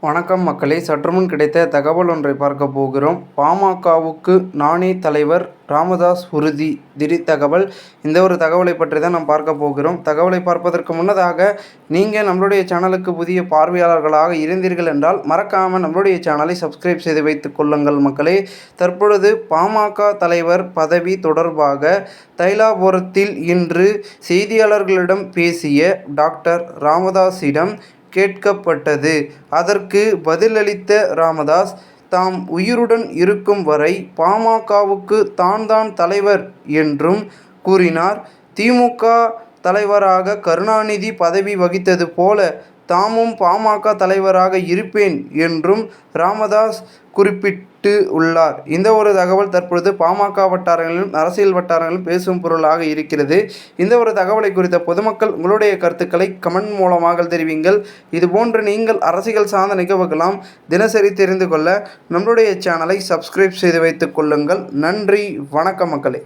வணக்கம் மக்களே, சற்றுமுன் கிடைத்த தகவல் ஒன்றை பார்க்க போகிறோம். பாமகவுக்கு நானே தலைவர், ராமதாஸ் உறுதி. திடீர் தகவல். இந்த ஒரு தகவலை பற்றி தான் நாம் பார்க்க போகிறோம். தகவலை பார்ப்பதற்கு முன்னதாக நீங்கள் நம்மளுடைய சேனலுக்கு புதிய பார்வையாளர்களாக இருந்தீர்கள் என்றால் மறக்காமல் நம்மளுடைய சேனலை சப்ஸ்கிரைப் செய்து வைத்துக் கொள்ளுங்கள் மக்களே. தற்பொழுது பாமக தலைவர் பதவி தொடர்பாக தைலாபுரத்தில் இன்று செய்தியாளர்களிடம் பேசிய டாக்டர் ராமதாஸிடம் கேட்கப்பட்டது. அதற்கு பதிலளித்த ராமதாஸ், தாம் உயிருடன் இருக்கும் வரை பாமகவுக்கு தான் தலைவர் என்றும் கூறினார். திமுக தலைவராக கருணாநிதி பதவி வகித்தது போல தாமும் பாமக தலைவராக இருப்பேன் என்றும் ராமதாஸ் குறிப்பிட்டு உள்ளார். இந்த ஒரு தகவல் தற்பொழுது பாமக வட்டாரங்களிலும் அரசியல் வட்டாரங்களிலும் பேசும் பொருளாக இருக்கிறது. இந்த ஒரு தகவலை குறித்த பொதுமக்கள் உங்களுடைய கருத்துக்களை கமெண்ட் மூலமாக தெரிவிங்கள். இதுபோன்று நீங்கள் அரசியல் சார்ந்த நிகழ்வுகளாம் தினசரி தெரிந்து கொள்ள நம்மளுடைய சேனலை சப்ஸ்கிரைப் செய்து வைத்துக் கொள்ளுங்கள். நன்றி, வணக்கம் மக்களே.